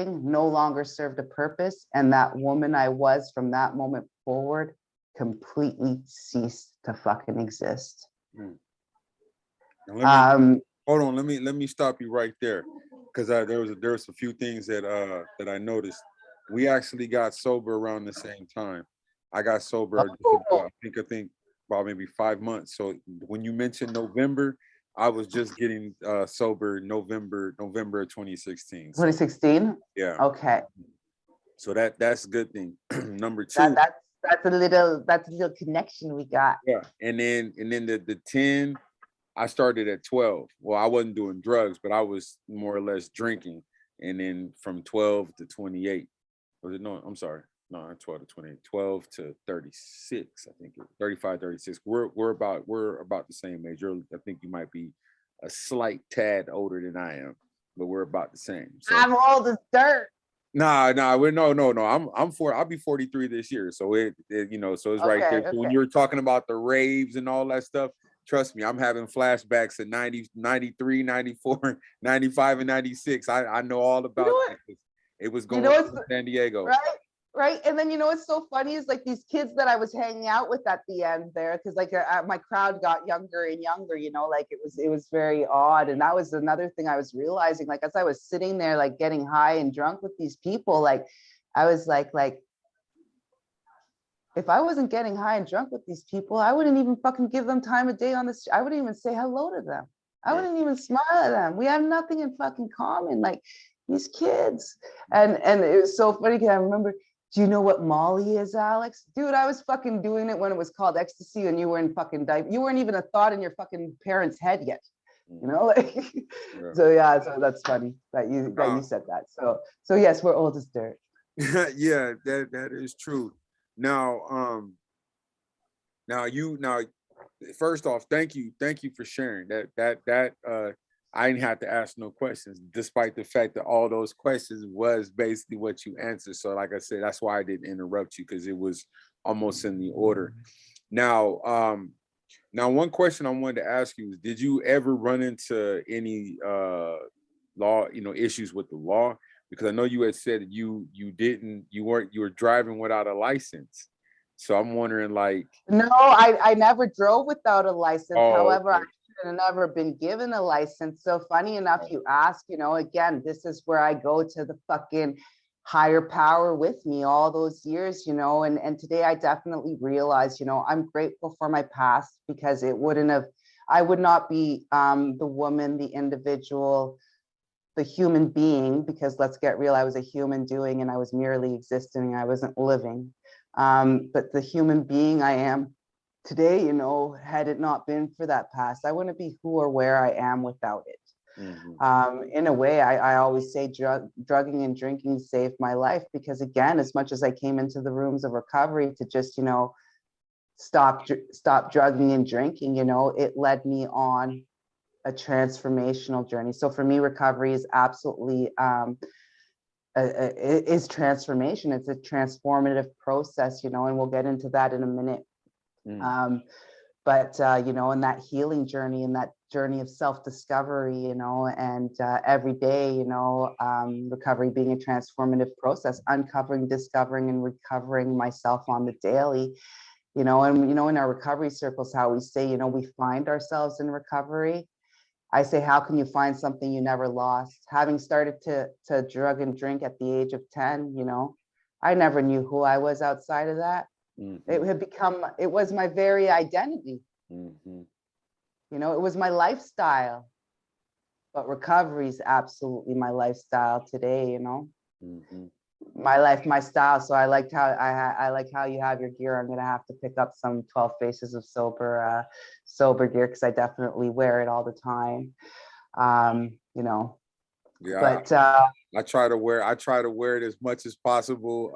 no longer served a purpose, and that woman I was from that moment forward completely ceased to fucking exist. Now hold on, let me stop you right there, because there's a few things that I noticed. We actually got sober around the same time. I got sober I think about maybe 5 months. So when you mentioned November, I was just getting sober November of 2016. 2016. Yeah. Okay. So that's a good thing. Number two. That's a little connection we got. Yeah. And then the 10. I started at 12. Well, I wasn't doing drugs, but I was more or less drinking. And then from 12 to 28, was it? No, I'm sorry. No, not 12 to 28, 12 to 36, I think 35, 36. We're about the same age. I think you might be a slight tad older than I am, but we're about the same. So I'm old as dirt. Nah, we're no. I'm I'll be 43 this year. So it so it's right there. So when you were talking about the raves and all that stuff, trust me, I'm having flashbacks at 90, 93, 94, 95, and 96. I know all about it. It was going on in San Diego. Right. And then, what's so funny is like these kids that I was hanging out with at the end there, because like my crowd got younger and younger, like it was very odd. And that was another thing I was realizing, like, as I was sitting there, like getting high and drunk with these people, like, I was like, if I wasn't getting high and drunk with these people, I wouldn't even fucking give them time of day on this. I wouldn't even say hello to them. I wouldn't even smile at them. We have nothing in fucking common, like these kids. And it was so funny because I remember, do you know what Molly is, Alex? Dude, I was fucking doing it when it was called ecstasy and you were in fucking you weren't even a thought in your fucking parents' head yet. Like, so that's funny that you said that. So yes, we're old as dirt. Yeah, that is true. Now, first off, thank you for sharing that. I didn't have to ask no questions, despite the fact that all those questions was basically what you answered. So, like I said, that's why I didn't interrupt you, because it was almost in the order. Now, one question I wanted to ask you is: did you ever run into any law, issues with the law? Because I know you had said that you were driving without a license. So I'm wondering, like, no, I never drove without a license. However, okay. I should have never been given a license. So funny enough, you ask, again, this is where I go to the fucking higher power with me all those years, and today I definitely realize, I'm grateful for my past, because I would not be the woman, the individual, the human being, because let's get real, I was a human doing, and I was merely existing, I wasn't living. But the human being I am today, had it not been for that past, I wouldn't be who or where I am without it. In a way, I always say drugging and drinking saved my life, because again, as much as I came into the rooms of recovery to just, stop drugging and drinking, it led me on a transformational journey. So for me, recovery is absolutely is transformation. It's a transformative process, and we'll get into that in a minute. But in that healing journey, and that journey of self-discovery, and every day, recovery being a transformative process, uncovering, discovering, and recovering myself on the daily, and in our recovery circles, how we say, we find ourselves in recovery. I say, how can you find something you never lost? Having started to drug and drink at the age of 10, I never knew who I was outside of that. It was my very identity. It was my lifestyle. But recovery is absolutely my lifestyle today, my life, my style. So I like how you have your gear. I'm gonna have to pick up some 12 Faces of sober gear, because I definitely wear it all the time. Yeah, but I try to wear it as much as possible.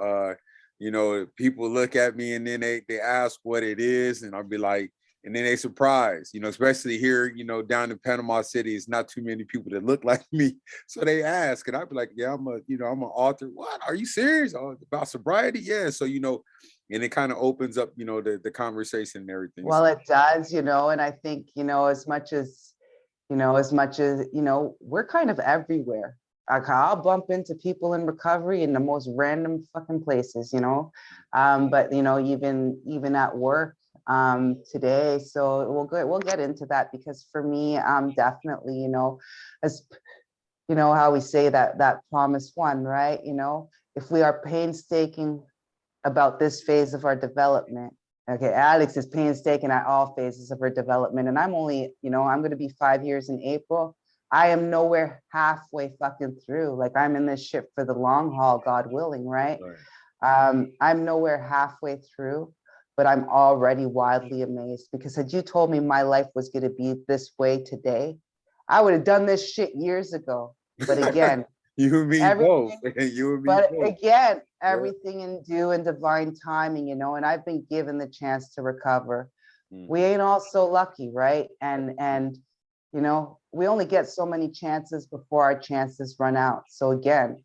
People look at me and then they ask what it is, and I'll be like, and then they surprised, especially here, down in Panama City, it's not too many people that look like me. So they ask, and I'd be like, yeah, I'm an author. What? Are you serious? Oh, about sobriety? Yeah. So, and it kind of opens up, the conversation and everything. Well, it does, and I think, as much as we're kind of everywhere. I'll bump into people in recovery in the most random fucking places, you know. But you know, even at work today. So we'll get into that, because for me, definitely, you know, as you know how we say that promise one, right? You know, if we are painstaking about this phase of our development. Okay, Alex is painstaking at all phases of her development. And I'm only, you know, I'm going to be 5 years in April. I am nowhere halfway fucking through. Like, I'm in this ship for the long haul, God willing, right? I'm nowhere halfway through, but I'm already wildly amazed, because had you told me my life was going to be this way today, I would have done this shit years ago. But again, you and me both. You and me but both. again, everything in due and divine timing, you know, and I've been given the chance to recover. We ain't all so lucky, right? And you know, we only get so many chances before our chances run out. So again,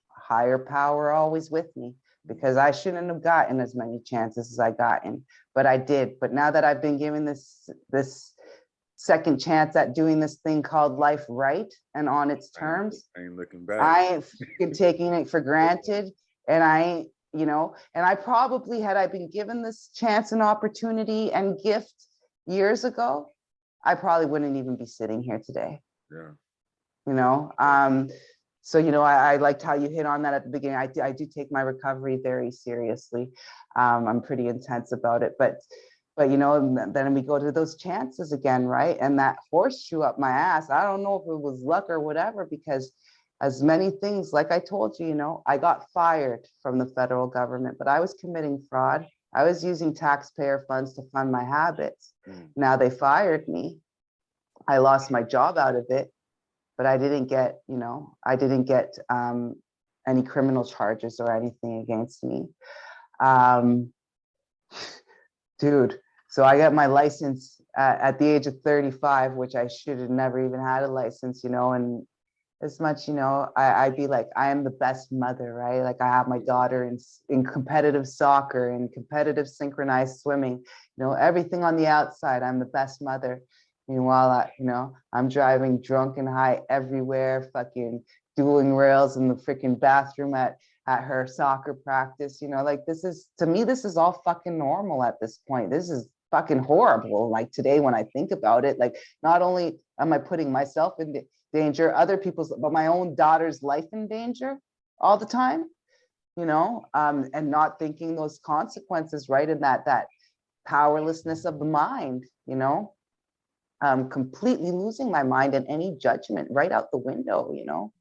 higher power always with me, because I shouldn't have gotten as many chances as I gotten, but I did. But now that I've been given this second chance at doing this thing called life right and on its terms, I ain't looking back. I ain't fucking taking it for granted. And I ain't, you know, and I probably, had I been given this chance and opportunity and gift years ago, I probably wouldn't even be sitting here today. Yeah. You know, so, you know, I liked how you hit on that at the beginning. I do take my recovery very seriously. I'm pretty intense about it, but you know, then we go to those chances again, right? And that horseshoe up my ass, I don't know if it was luck or whatever, because as many things, like I told you, you know, I got fired from the federal government, but I was committing fraud. I was using taxpayer funds to fund my habits. Now they fired me. I lost my job out of it, but I didn't get, you know, I didn't get any criminal charges or anything against me. Dude, so I got my license at the age of 35, which I should have never even had a license, you know, and as much, you know, I'd be like, I am the best mother, right? Like, I have my daughter in competitive soccer and competitive synchronized swimming, you know, everything on the outside, I'm the best mother. Meanwhile, you know, I'm driving drunk and high everywhere, fucking doing rails in the freaking bathroom at her soccer practice, you know, like, this is, to me, this is all fucking normal at this point. This is fucking horrible. Like, today, when I think about it, like, not only am I putting myself in danger, other people's, but my own daughter's life in danger all the time, you know, and not thinking those consequences, right? And that powerlessness of the mind, you know, completely losing my mind and any judgment right out the window, you know.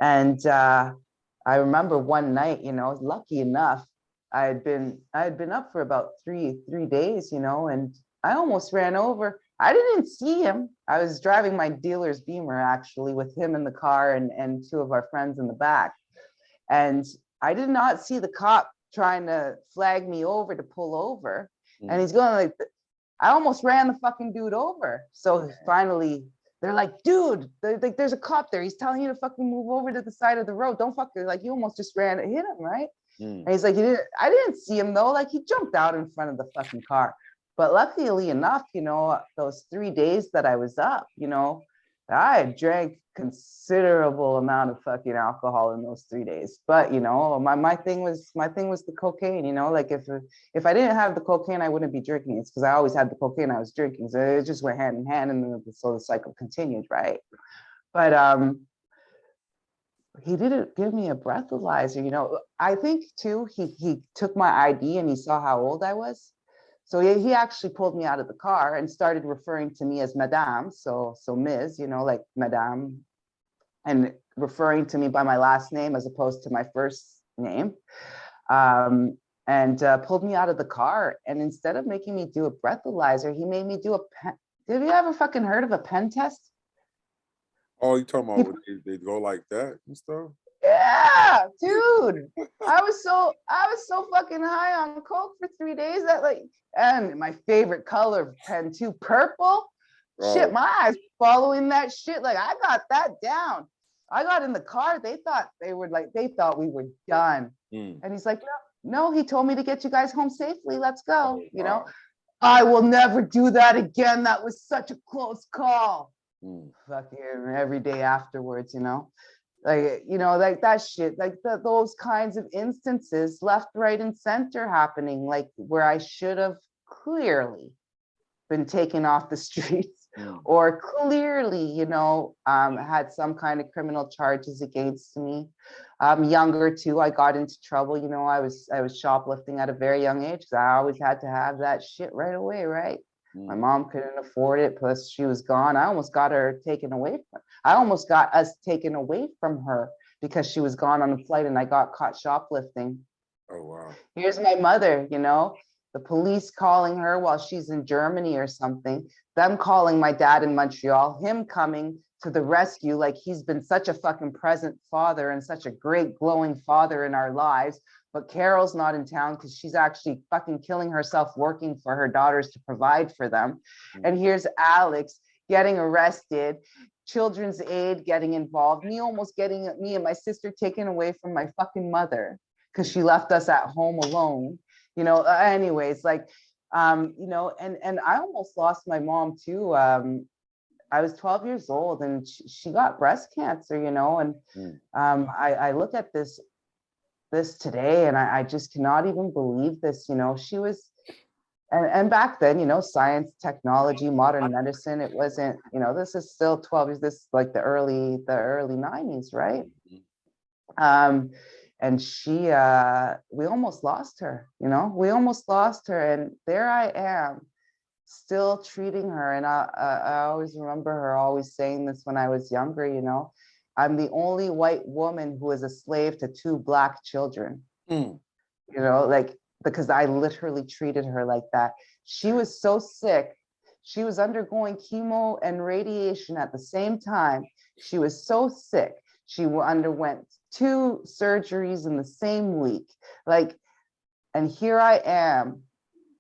And I remember one night, you know, lucky enough, I had been up for about three days, you know, and I almost ran over. I didn't see him. I was driving my dealer's Beamer, actually, with him in the car and two of our friends in the back. And I did not see the cop trying to flag me over to pull over. And he's going like, I almost ran the fucking dude over. So finally, they're like, dude, there's a cop there. He's telling you to fucking move over to the side of the road. Don't fucking, like, you almost just hit him, right? And he's like, I didn't see him though. Like, he jumped out in front of the fucking car. But luckily enough, you know, those 3 days that I was up, you know, I drank considerable amount of fucking alcohol in those 3 days. But, you know, my thing was the cocaine, you know, like, if I didn't have the cocaine, I wouldn't be drinking. It's because I always had the cocaine, I was drinking. So it just went hand in hand, and then so the cycle continued, right? But he didn't give me a breathalyzer, you know. I think too, he took my ID and he saw how old I was. So he actually pulled me out of the car and started referring to me as Madame, so Ms., you know, like Madame, and referring to me by my last name as opposed to my first name, and pulled me out of the car. And instead of making me do a breathalyzer, he made me do a pen. Have you ever fucking heard of a pen test? Oh, you talking about they go like that and stuff? Yeah, dude. I was so fucking high on coke for 3 days that, like, and my favorite color pen too, purple. Oh. Shit, my eyes following that shit. Like, I got that down. I got in the car. They thought we were done. And he's like, no, he told me to get you guys home safely. Let's go. You know, I will never do that again. That was such a close call. Fucking every day afterwards, you know. Like, you know, like that shit, like those kinds of instances left, right, and center happening, like where I should have clearly been taken off the streets or clearly, you know, had some kind of criminal charges against me. Younger too, I got into trouble. You know, I was shoplifting at a very young age because I always had to have that shit right away, right? My mom couldn't afford it. Plus, she was gone. I almost got her taken away from. I almost got us taken away from her because she was gone on a flight, and I got caught shoplifting. Oh, wow. Here's my mother, you know, the police calling her while she's in Germany or something, them calling my dad in Montreal, him coming to the rescue, like he's been such a fucking present father and such a great glowing father in our lives. But Carol's not in town because she's actually fucking killing herself working for her daughters to provide for them. And here's Alex getting arrested, Children's Aid getting involved, me almost getting me and my sister taken away from my fucking mother because she left us at home alone, you know. Anyways, like, you know, and I almost lost my mom too. I was 12 years old and she got breast cancer, you know, and I look at this today and I just cannot even believe this, you know. She was, and back then, you know, science, technology, modern medicine, it wasn't, you know, this is still 12 years, this is like the early 90s, right? And she, we almost lost her, you know, we almost lost her. And there I am still treating her. And I always remember her always saying this when I was younger, you know, I'm the only white woman who is a slave to 2 Black children, you know, like, because I literally treated her like that. She was so sick. She was undergoing chemo and radiation at the same time. She was so sick. She underwent 2 surgeries in the same week. Like, and here I am,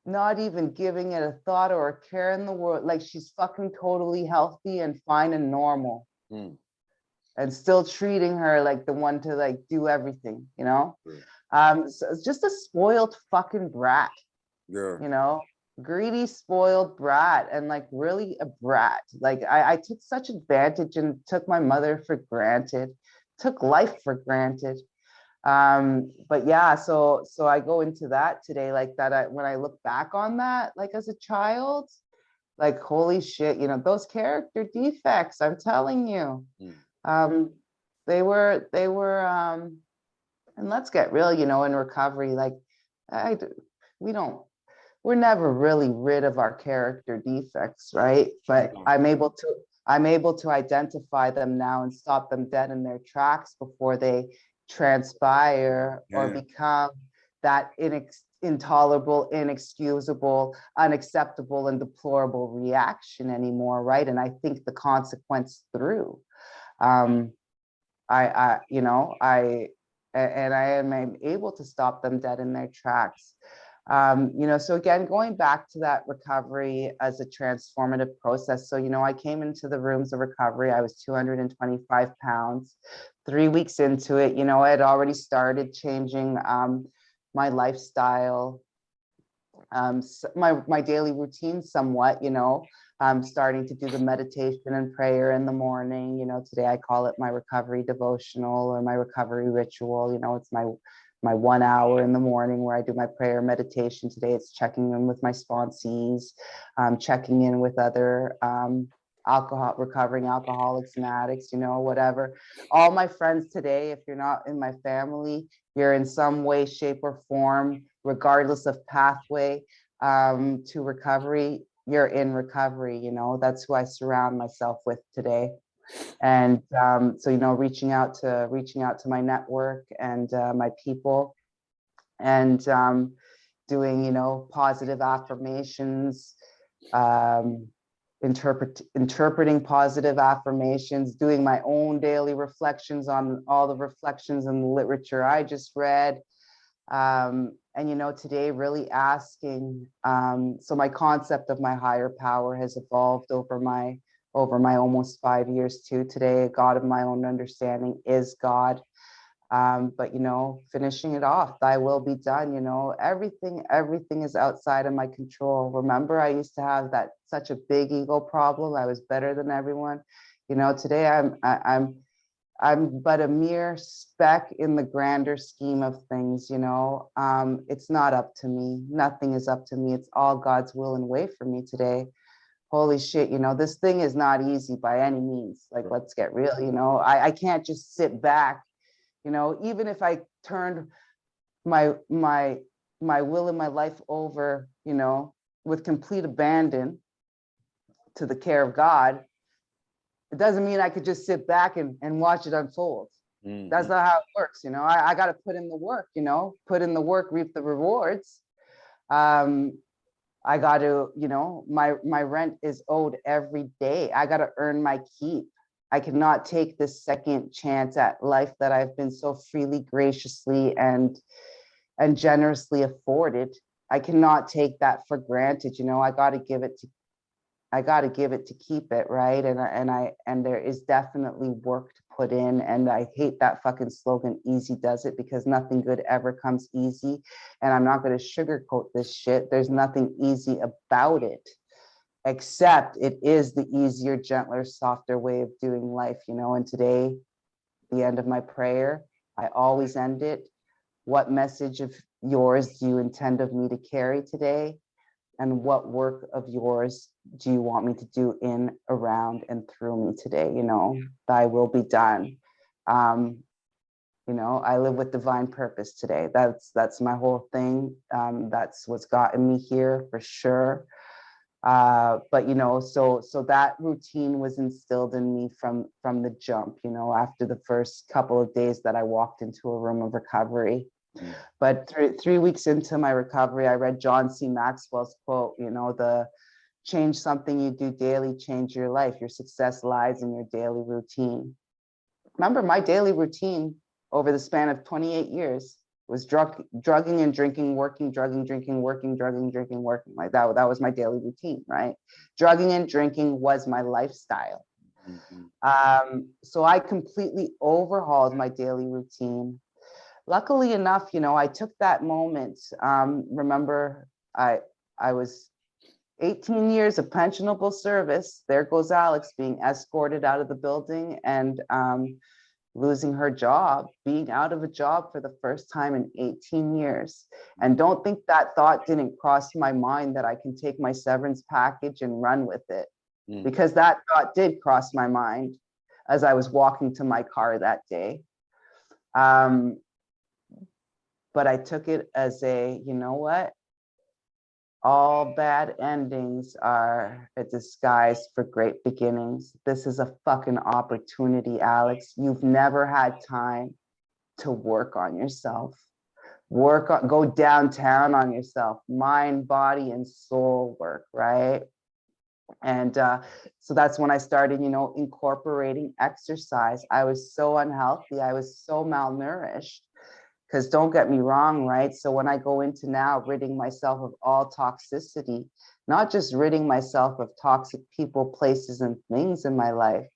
not even giving it a thought or a care in the world. Like, she's fucking totally healthy and fine and normal. And still treating her like the one to like do everything, you know? So it's just a spoiled fucking brat, you know? Greedy, spoiled brat, and like really a brat. Like I took such advantage and took my mother for granted, took life for granted. But yeah, so I go into that today, like that. When I look back on that, like as a child, like holy shit, you know, those character defects, I'm telling you. They were and let's get real, you know, in recovery, like we don't, we're never really rid of our character defects, right? But I'm able to identify them now and stop them dead in their tracks before they transpire or become that intolerable, inexcusable, unacceptable, and deplorable reaction anymore, right? And I think the consequence through. You know, I am able to stop them dead in their tracks. You know, so again, going back to that recovery as a transformative process. So, you know, I came into the rooms of recovery, I was 225 pounds. 3 weeks into it, you know, I had already started changing my lifestyle, my daily routine somewhat, you know. I'm starting to do the meditation and prayer in the morning. You know, today I call it my recovery devotional or my recovery ritual. You know, it's my 1 hour in the morning where I do my prayer meditation. Today it's checking in with my sponsees, checking in with other recovering alcoholics and addicts, you know, whatever. All my friends today, if you're not in my family, you're in some way, shape, or form, regardless of pathway to recovery, you're in recovery, you know. That's who I surround myself with today. And so, you know, reaching out to my network and my people, and doing, you know, positive affirmations, interpreting positive affirmations, doing my own daily reflections on all the reflections in the literature I just read. And, you know, today really asking, so my concept of my higher power has evolved over my almost 5 years too. Today, a God of my own understanding is God. But, you know, finishing it off, thy will be done, you know, everything is outside of my control. Remember, I used to have such a big ego problem. I was better than everyone. You know, today I'm but a mere speck in the grander scheme of things, you know. It's not up to me. Nothing is up to me. It's all God's will and way for me today. Holy shit, you know, this thing is not easy by any means. Like, let's get real, you know. I can't just sit back, you know, even if I turned my will and my life over, you know, with complete abandon to the care of God, it doesn't mean I could just sit back and watch it unfold. That's not how it works, you know. I got to put in the work, you know, put in the work, reap the rewards. I got to, you know, my rent is owed every day. I got to earn my keep. I cannot take this second chance at life that I've been so freely, graciously, and generously afforded. I cannot take that for granted. You know, I got to give it to keep it, right? And there is definitely work to put in. And I hate that fucking slogan, easy does it, because nothing good ever comes easy. And I'm not going to sugarcoat this shit. There's nothing easy about it, except it is the easier, gentler, softer way of doing life, you know. And today, the end of my prayer, I always end it. What message of yours do you intend of me to carry today? And what work of yours do you want me to do in, around, and through me today? You know, thy will be done. You know, I live with divine purpose today. That's my whole thing. That's what's gotten me here for sure. But you know, so that routine was instilled in me from the jump, you know, after the first couple of days that I walked into a room of recovery. But 3 weeks into my recovery, I read John C. Maxwell's quote, you know, the change something you do daily, change your life. Your success lies in your daily routine. Remember, my daily routine over the span of 28 years was drugging and drinking, working, drugging, drinking, working, drugging, drinking, working. Like that was my daily routine, right? Drugging and drinking was my lifestyle. So I completely overhauled my daily routine. Luckily enough, you know, I took that moment. Remember, I was 18 years of pensionable service. There goes Alex being escorted out of the building and losing her job, being out of a job for the first time in 18 years. And don't think that thought didn't cross my mind that I can take my severance package and run with it, because that thought did cross my mind as I was walking to my car that day. But I took it as a, you know what? All bad endings are a disguise for great beginnings. This is a fucking opportunity, Alex. You've never had time to work on yourself. Go downtown on yourself, mind, body, and soul work, right? And so that's when I started, you know, incorporating exercise. I was so unhealthy. I was so malnourished. Because don't get me wrong, right? So when I go into now ridding myself of all toxicity, not just ridding myself of toxic people, places, and things in my life,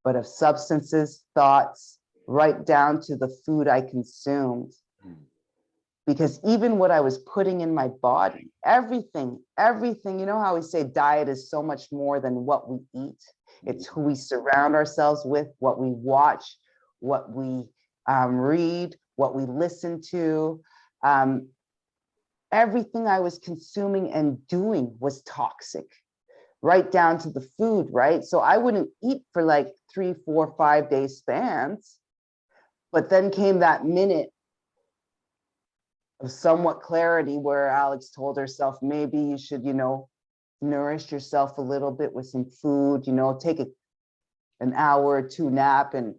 but of substances, thoughts, right down to the food I consumed. Because even what I was putting in my body, everything, you know how we say diet is so much more than what we eat. It's who we surround ourselves with, what we watch, what we read, what we listen to. Everything I was consuming and doing was toxic, right down to the food, right? So I wouldn't eat for like 3, 4, 5 day spans. But then came that minute of somewhat clarity where Alex told herself, maybe you should, you know, nourish yourself a little bit with some food, you know, take an hour or two nap and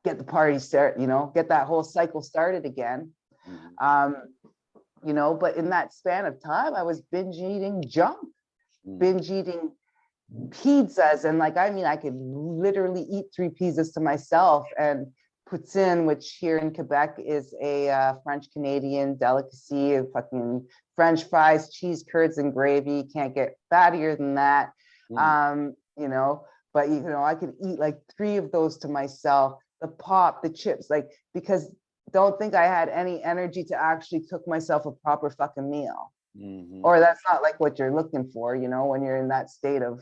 get the party start, you know, get that whole cycle started again. You know, but in that span of time, I was binge eating junk, binge eating pizzas. And like, I mean, I could literally eat 3 pizzas to myself. And poutine, which here in Quebec is a French Canadian delicacy, of fucking French fries, cheese curds, and gravy. Can't get fattier than that. You know, but you know, I could eat like 3 of those to myself. The pop, the chips, like, because don't think I had any energy to actually cook myself a proper fucking meal. Or that's not like what you're looking for, you know, when you're in that state of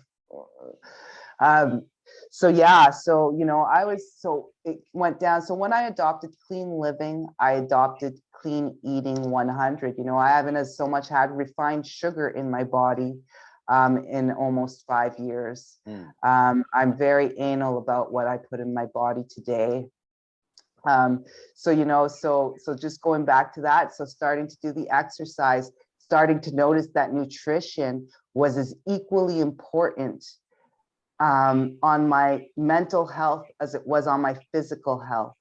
So yeah, so it went down. So when I adopted clean living, I adopted clean eating 100. I haven't as so much had refined sugar in my body in almost 5 years. I'm very anal about what I put in my body today. So just going back to that, so starting to do the exercise, starting to notice that nutrition was as equally important on my mental health as it was on my physical health.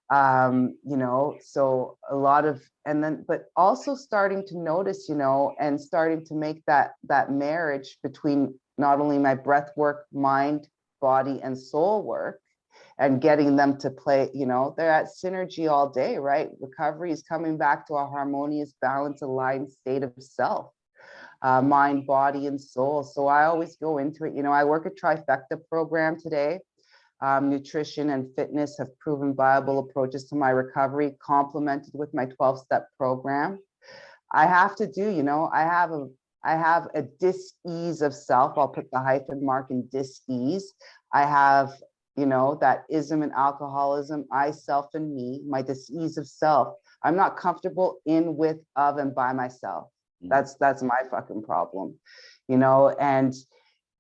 So a lot of, but also starting to notice, and starting to make that marriage between not only my breath work, mind, body, and soul work, and getting them to play, they're at synergy all day, right? Recovery is coming back to a harmonious, balanced, aligned state of self. Mind, body, and soul. So I always go into it. I work a trifecta program today. Nutrition and fitness have proven viable approaches to my recovery, complemented with my 12-step program. I have to do, I have a dis-ease of self. I'll put the hyphen mark in dis-ease. I have, that ism and alcoholism, I, self, and me, my dis-ease of self. I'm not comfortable in, with, of, and by myself. That's my fucking problem, and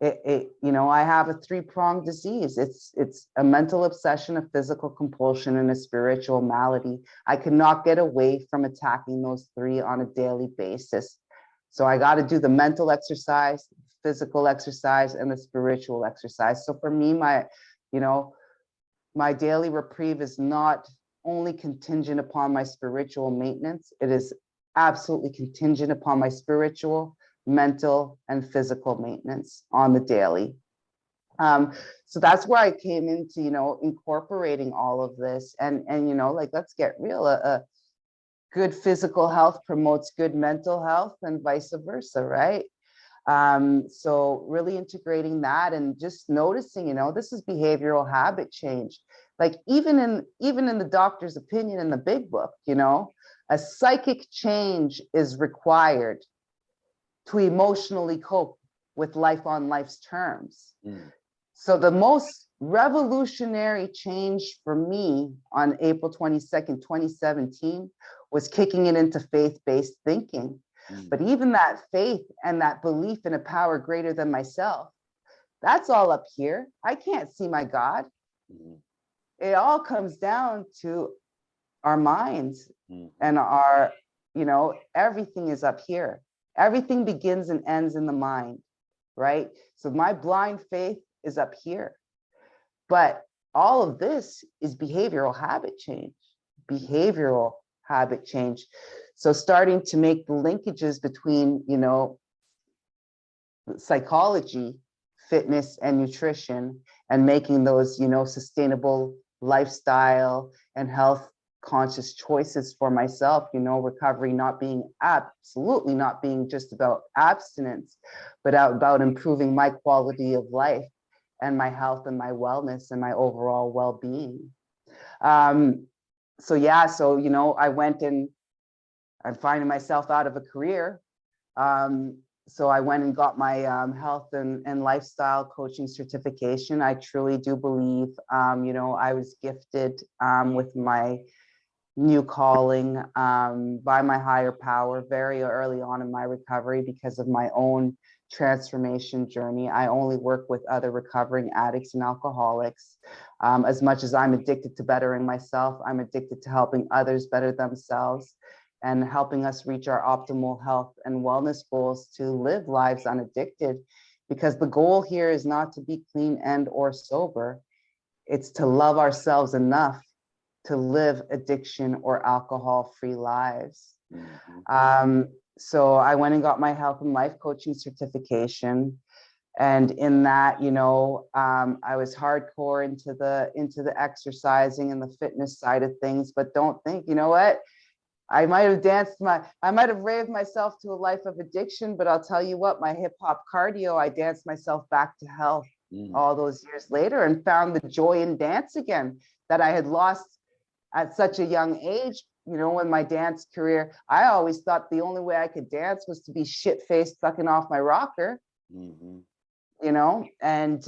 I have a 3-pronged disease. It's a mental obsession, a physical compulsion, and a spiritual malady. I cannot get away from attacking those 3 on a daily basis. So I got to do the mental exercise, physical exercise, and the spiritual exercise. So for me, my daily reprieve is not only contingent upon my spiritual maintenance, it is absolutely contingent upon my spiritual, mental, and physical maintenance on the daily. So that's where I came into, incorporating all of this, and let's get real. Good physical health promotes good mental health, and vice versa, right? So really integrating that and just noticing, this is behavioral habit change. Like even in the doctor's opinion in the big book, a psychic change is required to emotionally cope with life on life's terms. So the most revolutionary change for me on April 22nd, 2017 was kicking it into faith-based thinking. But even that faith and that belief in a power greater than myself, that's all up here. I can't see my God. It all comes down to our minds and our, everything is up here. Everything begins and ends in the mind, right? So my blind faith is up here. But all of this is behavioral habit change, behavioral habit change. So starting to make the linkages between, psychology, fitness, and nutrition, and making those, sustainable lifestyle and health conscious choices for myself, recovery absolutely not being just about abstinence, but about improving my quality of life and my health and my wellness and my overall well-being. I went and I'm finding myself out of a career. So I went and got my health and lifestyle coaching certification. I truly do believe, I was gifted with my new calling by my higher power very early on in my recovery because of my own transformation journey. I only work with other recovering addicts and alcoholics. As much as I'm addicted to bettering myself, I'm addicted to helping others better themselves and helping us reach our optimal health and wellness goals to live lives unaddicted. Because the goal here is not to be clean and or sober. It's to love ourselves enough to live addiction or alcohol-free lives. So I went and got my health and life coaching certification. And in that, I was hardcore into the exercising and the fitness side of things, but don't think, what? I might have raved myself to a life of addiction, but I'll tell you what, my hip hop cardio, I danced myself back to health all those years later and found the joy in dance again that I had lost at such a young age. In my dance career, I always thought the only way I could dance was to be shit-faced fucking off my rocker. you know, and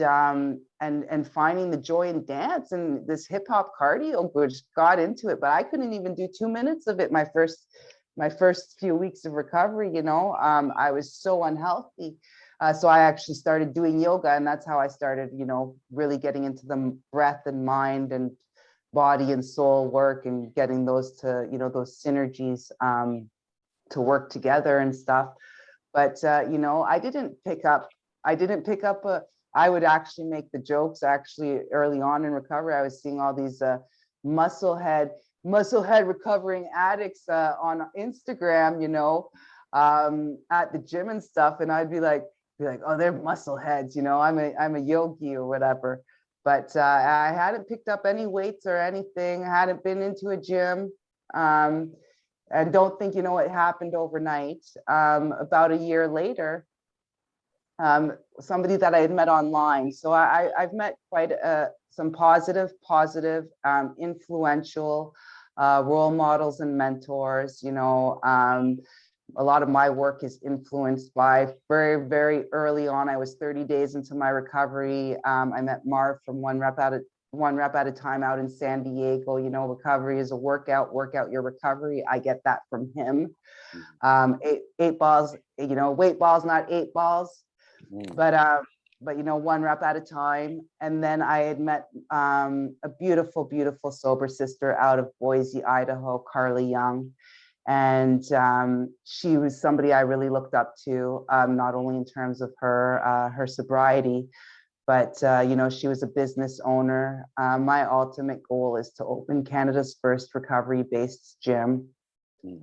finding the joy in dance and this hip hop cardio, which got into it, but I couldn't even do 2 minutes of it my first few weeks of recovery, you know. I was so unhealthy. So I actually started doing yoga, and that's how I started, you know, really getting into the breath and mind and body and soul work, and getting those to, you know, those synergies to work together and stuff. But you know, I didn't pick up I would actually make the jokes actually early on in recovery. I was seeing all these musclehead recovering addicts on Instagram, you know, at the gym and stuff, and I'd be like, oh, they're muscleheads, you know. I'm a yogi or whatever. But I hadn't picked up any weights or anything. I hadn't been into a gym. And don't think, you know, it happened overnight. About a year later, somebody that I had met online. So I've met quite some positive, influential role models and mentors. You know, a lot of my work is influenced by very, very early on. I was 30 days into my recovery. I met Marv from One Rep at a Time out in San Diego. You know, recovery is a workout your recovery. I get that from him. Eight balls, you know, weight balls, not 8 balls. But you know, 1 rep at a time. And then I had met a beautiful, beautiful sober sister out of Boise, Idaho, Carly Young. And she was somebody I really looked up to, not only in terms of her sobriety, but you know, she was a business owner. My ultimate goal is to open Canada's first recovery-based gym.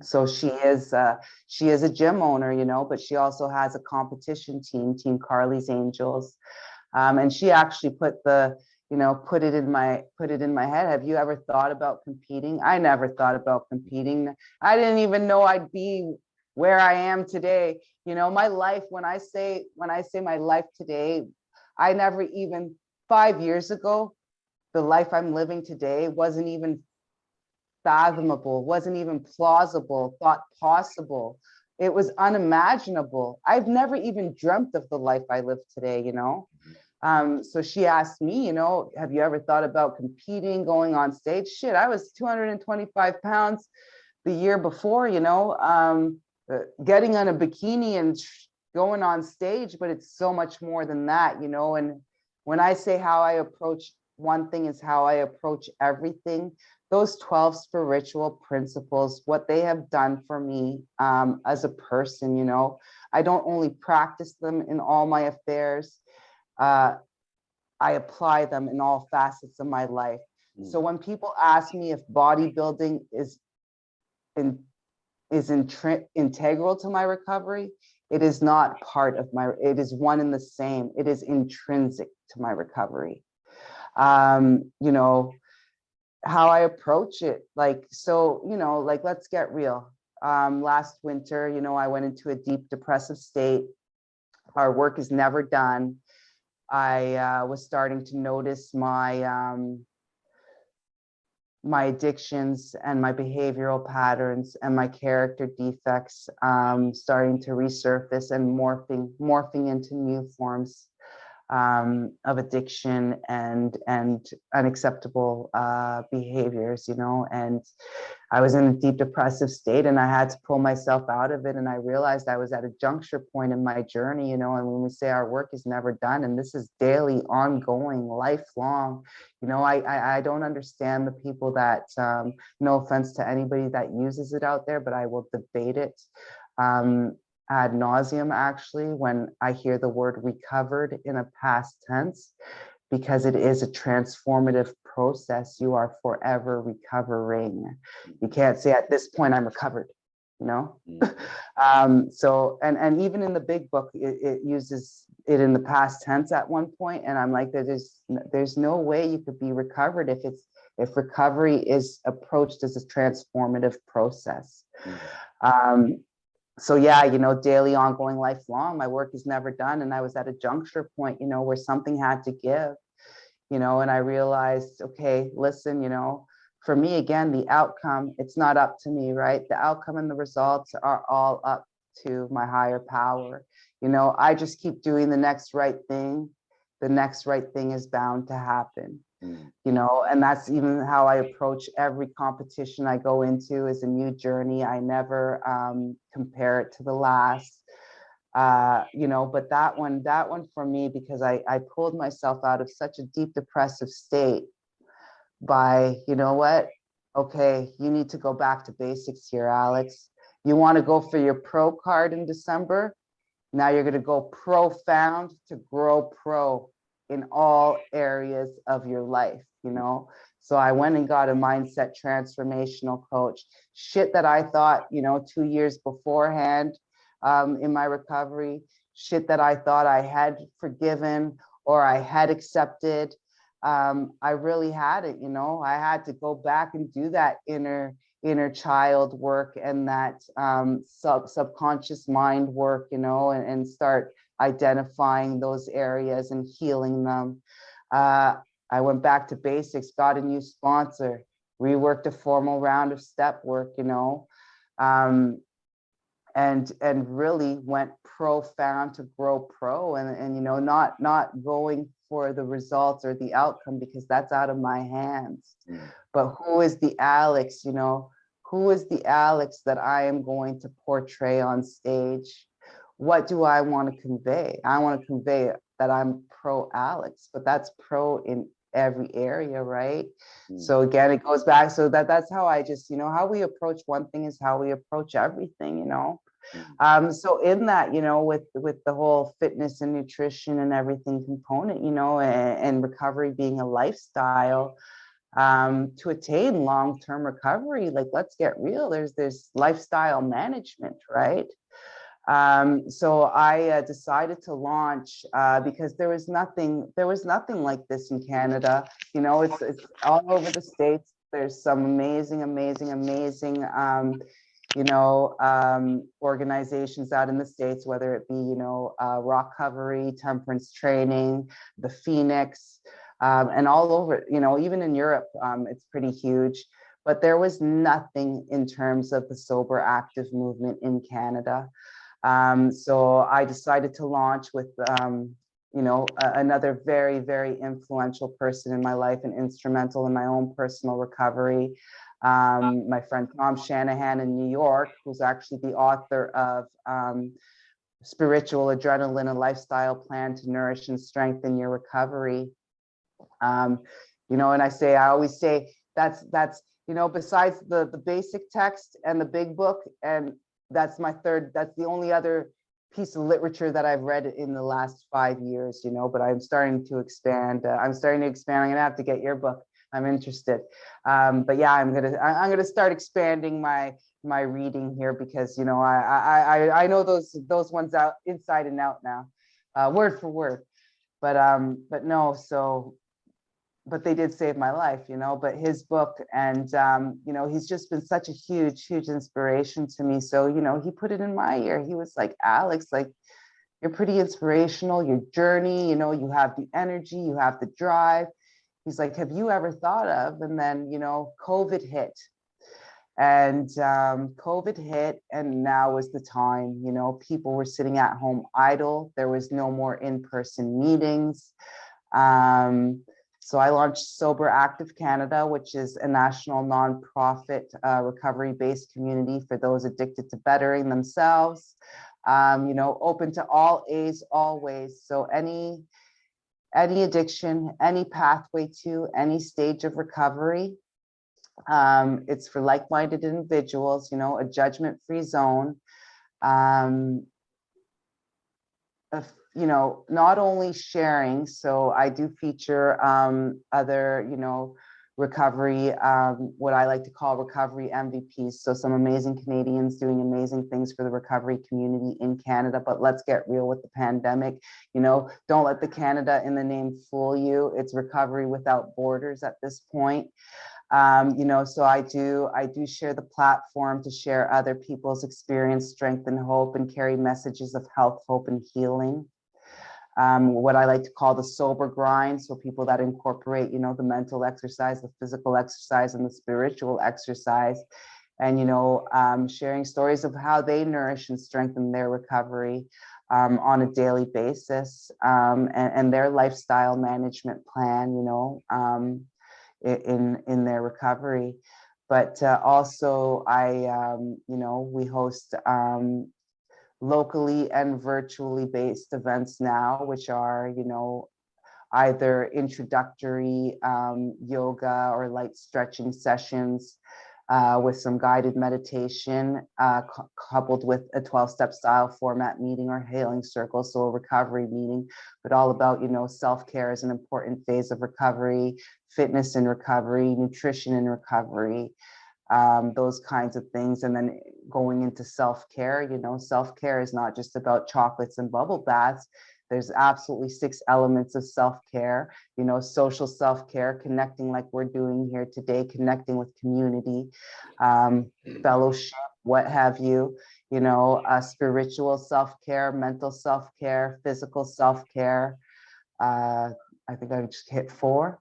So she is a gym owner, you know, but she also has a competition team, Team Carly's Angels. And she actually put it in my head. Have you ever thought about competing? I never thought about competing. I didn't even know I'd be where I am today. You know, my life, when I say my life today, I never even 5 years ago, the life I'm living today wasn't even fathomable, wasn't even plausible, thought possible. It was unimaginable. I've never even dreamt of the life I live today, you know? So she asked me, you know, have you ever thought about competing, going on stage? Shit, I was 225 pounds the year before, you know, getting on a bikini and going on stage, but it's so much more than that, you know? And when I say how I approach one thing is how I approach everything. Those 12 spiritual principles, what they have done for me as a person, you know, I don't only practice them in all my affairs, I apply them in all facets of my life. So when people ask me if bodybuilding is integral to my recovery, it is not part of it is one and the same. It is intrinsic to my recovery. You know, how I approach it, like, so, you know, like, let's get real. Last winter, you know, I went into a deep depressive state. Our work is never done. I was starting to notice my addictions and my behavioral patterns and my character defects starting to resurface and morphing into new forms of addiction and unacceptable behaviors, you know. And I was in a deep depressive state, and I had to pull myself out of it. And I realized I was at a juncture point in my journey, you know. And when we say our work is never done, and this is daily, ongoing, lifelong, you know, I don't understand the people that, no offense to anybody that uses it out there, but I will debate it ad nauseum, actually, when I hear the word recovered in a past tense, because it is a transformative process. You are forever recovering. You can't say at this point I'm recovered, you know. So and even in the big book, it uses it in the past tense at one point, and I'm like, there's no way you could be recovered if recovery is approached as a transformative process. So yeah, you know, daily, ongoing, lifelong, my work is never done. And I was at a juncture point, you know, where something had to give, you know. And I realized, okay, listen, you know, for me, again, the outcome, it's not up to me, right? The outcome and the results are all up to my higher power. You know, I just keep doing the next right thing. The next right thing is bound to happen. You know, and that's even how I approach every competition I go into is a new journey. I never compare it to the last. You know, but that one for me, because I pulled myself out of such a deep depressive state by, you know what? Okay, you need to go back to basics here, Alex. You want to go for your pro card in December? Now you're going to go profound to grow pro in all areas of your life, you know? So I went and got a mindset transformational coach. Shit that I thought, you know, 2 years beforehand in my recovery, shit that I thought I had forgiven or I had accepted. I really had it, you know, I had to go back and do that inner child work and that subconscious mind work, you know, and start identifying those areas and healing them. I went back to basics, got a new sponsor, reworked a formal round of step work, you know, and really went profound to grow pro and you know, not going for the results or the outcome because that's out of my hands. But who is the Alex, you know, who is the Alex that I am going to portray on stage? What do I want to convey? I want to convey that I'm pro Alex, but that's pro in every area, right? So again, it goes back. So that's how I just, you know, how we approach one thing is how we approach everything, you know. So in that, you know, with the whole fitness and nutrition and everything component, you know, and recovery being a lifestyle, to attain long-term recovery, like let's get real, there's this lifestyle management, right? So I decided to launch because there was nothing like this in Canada. You know, it's all over the States. There's some amazing you know, organizations out in the States, whether it be, you know, Recovery, Temperance Training, the Phoenix, and all over, you know, even in Europe, it's pretty huge. But there was nothing in terms of the sober active movement in Canada. So I decided to launch with, you know, another very, very influential person in my life and instrumental in my own personal recovery. My friend Tom Shanahan in New York, who's actually the author of Spiritual Adrenaline, a Lifestyle Plan to Nourish and Strengthen Your Recovery. You know, and I always say that's, you know, besides the basic text and the big book, and that's the only other piece of literature that I've read in the last 5 years, you know, but I'm starting to expand. I'm gonna have to get your book. I'm interested. But yeah, I'm gonna start expanding my reading here because, you know, I know those ones out inside and out now, word for word. But no, so, but they did save my life, you know, but his book and, you know, he's just been such a huge inspiration to me. So, you know, he put it in my ear. He was like, Alex, like, you're pretty inspirational, your journey, you know, you have the energy, you have the drive. He's like, have you ever thought of, and then, you know, COVID hit. And COVID hit, and now was the time, you know, people were sitting at home idle. There was no more in-person meetings. So I launched Sober Active Canada, which is a national nonprofit recovery-based community for those addicted to bettering themselves. You know, open to all A's, always. So any addiction, any pathway to any stage of recovery. It's for like-minded individuals, you know, a judgment-free zone. You know, not only sharing, so I do feature other, you know, recovery, what I like to call recovery MVPs. So some amazing Canadians doing amazing things for the recovery community in Canada. But let's get real with the pandemic. You know, don't let the Canada in the name fool you. It's recovery without borders at this point. You know, so I do share the platform to share other people's experience, strength, and hope, and carry messages of health, hope, and healing. What I like to call the sober grind. So people that incorporate, you know, the mental exercise, the physical exercise, and the spiritual exercise. and, sharing stories of how they nourish and strengthen their recovery on a daily basis, and their lifestyle management plan, in their recovery. But also we host locally and virtually based events now, which are, either introductory yoga or light stretching sessions with some guided meditation, coupled with a 12-step style format meeting or healing circle, so a recovery meeting, but all about, self-care is an important phase of recovery, fitness in recovery, nutrition in recovery, those kinds of things. And then going into self-care, self-care is not just about chocolates and bubble baths. There's absolutely 6 elements of self-care, social self-care, connecting like we're doing here today, connecting with community, fellowship, what have you, spiritual self-care, mental self-care, physical self-care. I think I just hit 4.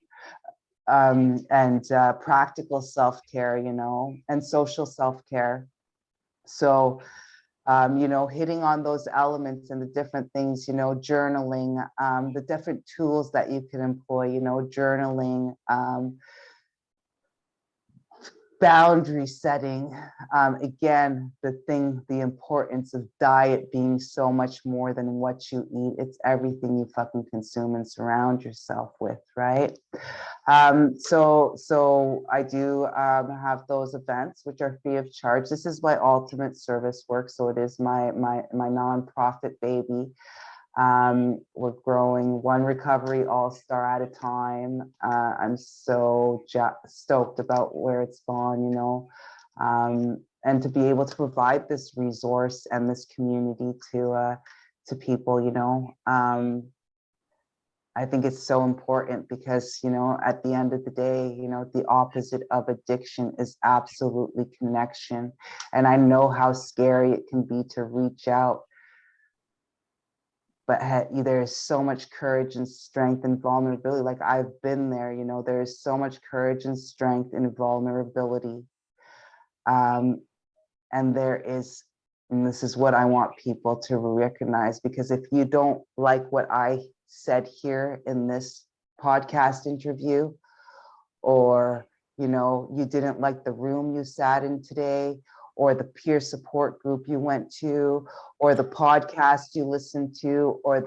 And practical self-care, and social self-care. So, hitting on those elements and the different things, journaling, the different tools that you can employ, journaling, boundary setting. Again, the importance of diet being so much more than what you eat. It's everything you fucking consume and surround yourself with, right? So I do have those events, which are free of charge. This is my ultimate service work. So it is my nonprofit baby. We're growing one recovery all-star at a time. I'm so stoked about where it's gone, and to be able to provide this resource and this community to people, I think it's so important because, at the end of the day, the opposite of addiction is absolutely connection. And I know how scary it can be to reach out, but there's so much courage and strength and vulnerability. Like I've been there, there's so much courage and strength and vulnerability. And this is what I want people to recognize, because if you don't like what I said here in this podcast interview, or, you didn't like the room you sat in today, or the peer support group you went to, or the podcast you listened to, or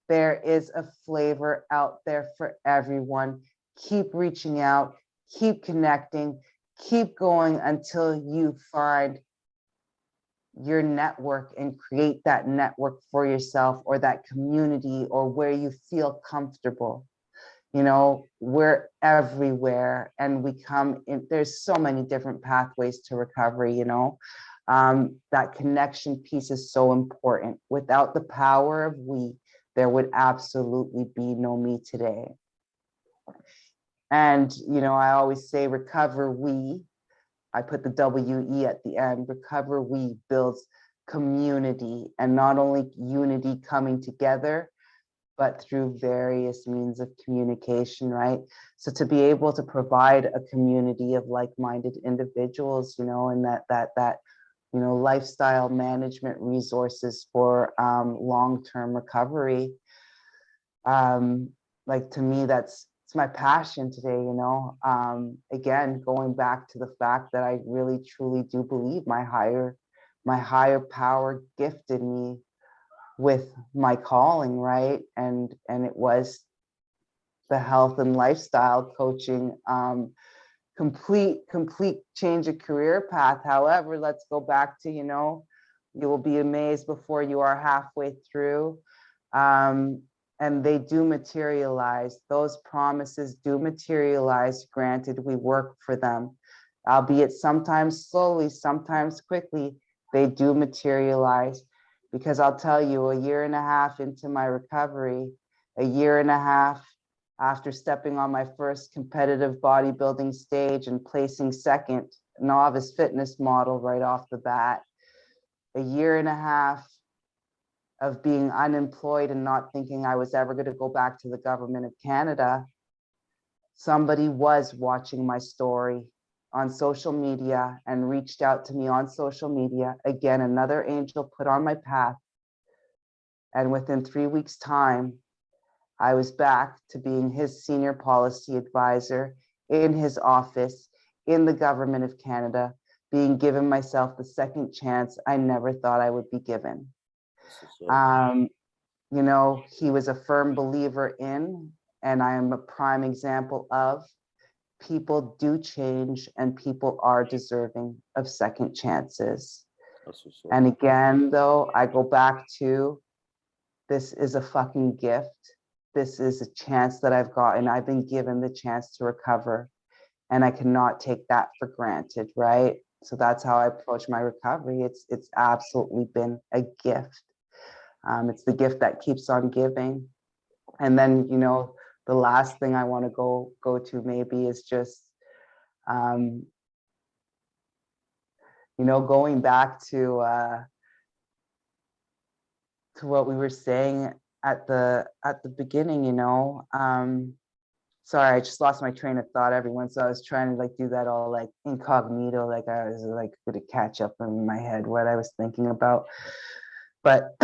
there is a flavor out there for everyone. Keep reaching out, keep connecting, keep going until you find your network and create that network for yourself, or that community, or where you feel comfortable. We're everywhere, and we come in. There's so many different pathways to recovery, that connection piece is so important. Without the power of we, there would absolutely be no me today. And, I always say recover we. I put the WE at the end. Recover we builds community, and not only unity coming together, but through various means of communication, right? So to be able to provide a community of like-minded individuals, and that lifestyle management resources for long-term recovery, like to me, it's my passion today, again, going back to the fact that I really truly do believe my higher power gifted me with my calling, right? And it was the health and lifestyle coaching, complete change of career path. However, let's go back to, you will be amazed before you are halfway through. And they do materialize. Those promises do materialize. Granted, we work for them, albeit sometimes slowly, sometimes quickly. They do materialize, because I'll tell you, a year and a half into my recovery, a year and a half after stepping on my first competitive bodybuilding stage and placing second novice fitness model right off the bat, a year and a half of being unemployed and not thinking I was ever going to go back to the government of Canada, somebody was watching my story, on social media and reached out to me on social media. Again, another angel put on my path. And within 3 weeks' time, I was back to being his senior policy advisor in his office in the government of Canada, being given myself the second chance I never thought I would be given. You know, he was a firm believer in, and I am a prime example of, people do change and people are deserving of second chances. And again, though, I go back to, this is a fucking gift. This is a chance that I've gotten. I've been given the chance to recover, and I cannot take that for granted, right? So that's how I approach my recovery. It's absolutely been a gift. It's the gift that keeps on giving. And then, you know, the last thing I want to go to maybe is just, you know, going back to what we were saying at the beginning, you know. Sorry, I just lost my train of thought, everyone. So I was trying to like do that all like incognito, like I was like going to catch up in my head what I was thinking about. But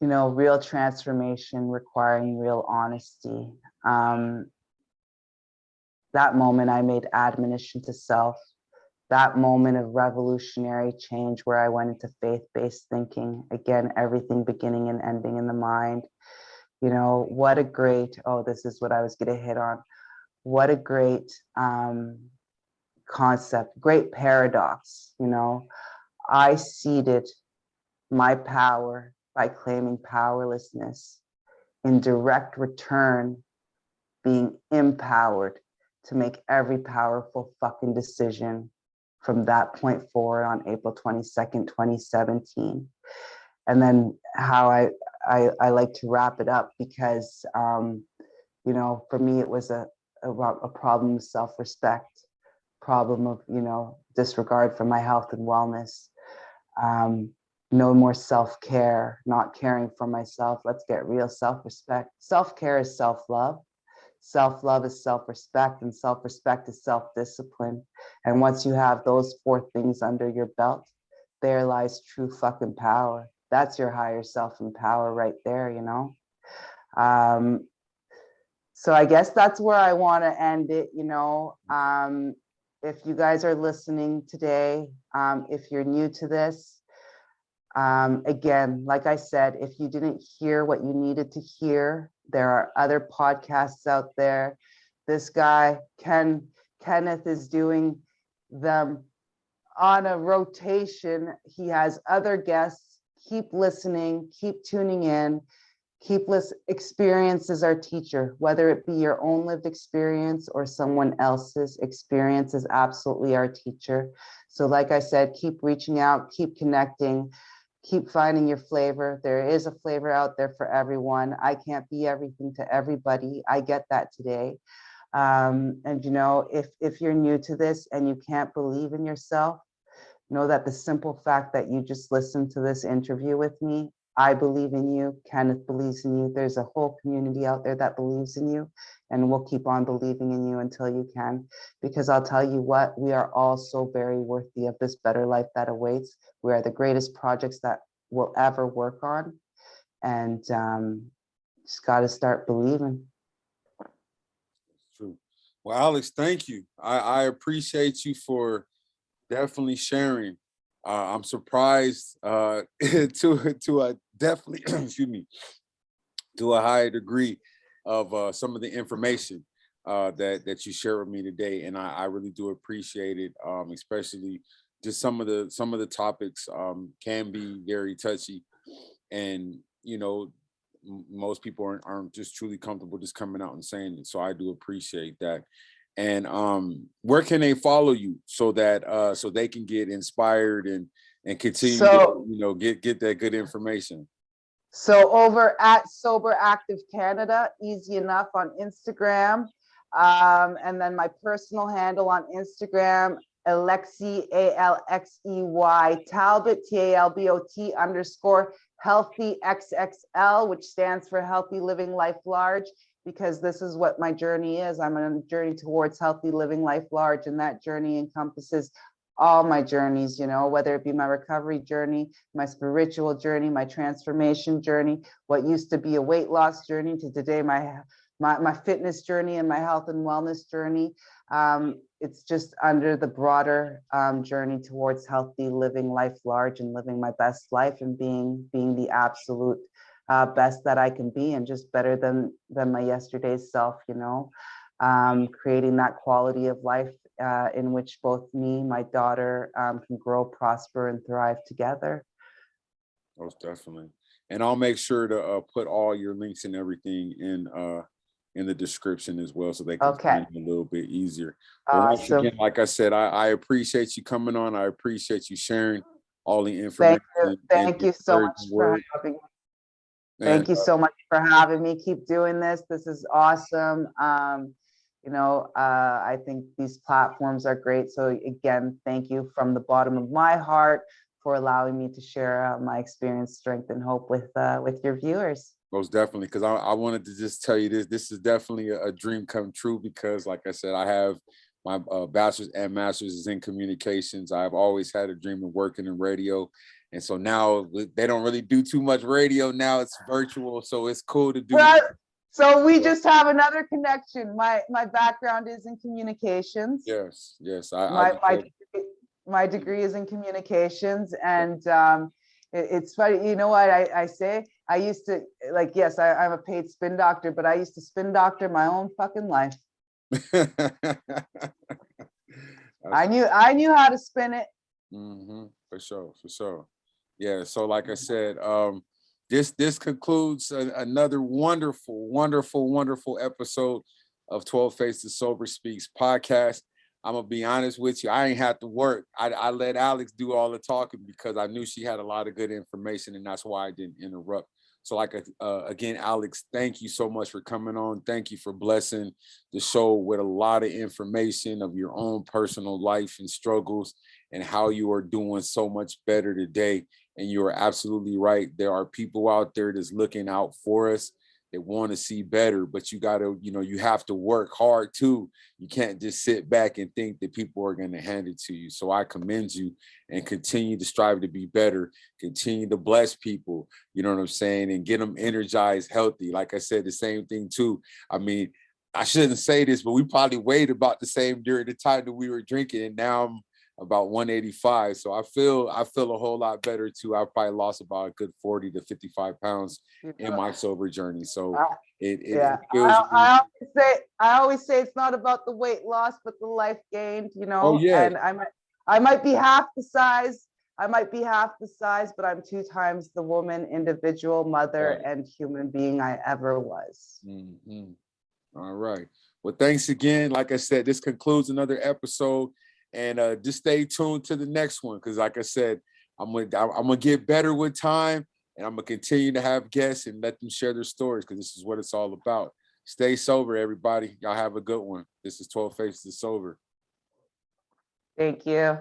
you know, real transformation requiring real honesty. That moment I made admonition to self, that moment of revolutionary change where I went into faith-based thinking. Again, everything beginning and ending in the mind. You know, what a great, oh, this is what I was going to hit on. What a great concept, great paradox. You know, I ceded my power by claiming powerlessness, in direct return being empowered to make every powerful fucking decision from that point forward on April 22nd, 2017. And then how I like to wrap it up, because you know, for me it was a problem of self-respect, problem of, you know, disregard for my health and wellness. No more self-care, not caring for myself. Let's get real. Self-respect. Self-care is self-love. Self-love is self-respect, and self-respect is self-discipline. And once you have those 4 things under your belt, there lies true fucking power. That's your higher self and power right there, you know? So I guess that's where I want to end it, you know? If you guys are listening today, if you're new to this, again, like I said, if you didn't hear what you needed to hear, there are other podcasts out there. This guy, Kenneth, is doing them on a rotation. He has other guests. Keep listening, keep tuning in, keep listening. Experience is our teacher, whether it be your own lived experience or someone else's experience is absolutely our teacher. So like I said, keep reaching out, keep connecting, keep finding your flavor. There is a flavor out there for everyone. I can't be everything to everybody. I get that today. And you know, if you're new to this and you can't believe in yourself, know that the simple fact that you just listened to this interview with me, I believe in you, Kenneth believes in you. There's a whole community out there that believes in you, and we'll keep on believing in you until you can. Because I'll tell you what, we are all so very worthy of this better life that awaits. We are the greatest projects that we'll ever work on, and just got to start believing. True. Well, Alex, thank you. I appreciate you for definitely sharing. I'm surprised to a definitely excuse me, to a higher degree of some of the information that you shared with me today, and I really do appreciate it. Especially just some of the topics can be very touchy, and you know, most people aren't just truly comfortable just coming out and saying it. So I do appreciate that. And where can they follow you so that so they can get inspired and continue to, you know, get that good information? So over at Sober Active Canada, easy enough on Instagram. And then my personal handle on Instagram, Alexey, ALXEY Talbot, TALBOT _ healthy XXL, which stands for Healthy Living Life Large. because this is what my journey is. I'm on a journey towards healthy living life large, and that journey encompasses all my journeys, you know, whether it be my recovery journey, my spiritual journey, my transformation journey, what used to be a weight loss journey to today, my fitness journey and my health and wellness journey. It's just under the broader journey towards healthy living life large and living my best life and being the absolute best that I can be, and just better than my yesterday's self, you know, creating that quality of life in which both me, my daughter can grow, prosper, and thrive together. Most definitely. And I'll make sure to put all your links and everything in the description as well, so they can find you a little bit easier. But once Awesome. again, like I said, I appreciate you coming on. I appreciate you sharing all the information. Thank you so much for having me. Thank you so much for having me. Keep doing this. This is awesome. You know, I think these platforms are great. So again, thank you from the bottom of my heart for allowing me to share my experience, strength, and hope with your viewers. Most definitely, because I wanted to just tell you this. This is definitely a dream come true, because like I said, I have my bachelor's and master's is in communications. I've always had a dream of working in radio. And so now they don't really do too much radio. Now it's virtual. So it's cool to do. Well, so we just have another connection. My background is in communications. Yes, yes. My degree is in communications, and it's funny. You know what I say? I used to, like, yes, I'm a paid spin doctor, but I used to spin doctor my own fucking life. I knew how to spin it. For sure, for sure. Yeah. So like I said, this concludes another wonderful episode of 12 Faces Sober Speaks podcast. I'm gonna be honest with you, I ain't had to work. I let Alex do all the talking because I knew she had a lot of good information, and that's why I didn't interrupt. So like, again, Alex, thank you so much for coming on. Thank you for blessing the show with a lot of information of your own personal life and struggles and how you are doing so much better today. And you are absolutely right. There are people out there that's looking out for us, that want to see better, but you got to, you have to work hard too. You can't just sit back and think that people are going to hand it to you. So I commend you, and continue to strive to be better, continue to bless people, you know what I'm saying, and get them energized, healthy. Like I said, the same thing too. I mean, I shouldn't say this, but we probably weighed about the same during the time that we were drinking, and now I'm about 185. So I feel a whole lot better too. I probably lost about a good 40 to 55 pounds in my sober journey. So it feels I always say it's not about the weight loss, but the life gained, you know. Oh, yeah. And I might be half the size. But I'm 2 times the woman, individual, mother, and human being I ever was. All right. Well, thanks again. Like I said, this concludes another episode. And just stay tuned to the next one, because like I said, I'm gonna get better with time, and I'm gonna continue to have guests and let them share their stories, because this is what it's all about. Stay sober, everybody. Y'all have a good one. This is 12 Faces Sober. Thank you.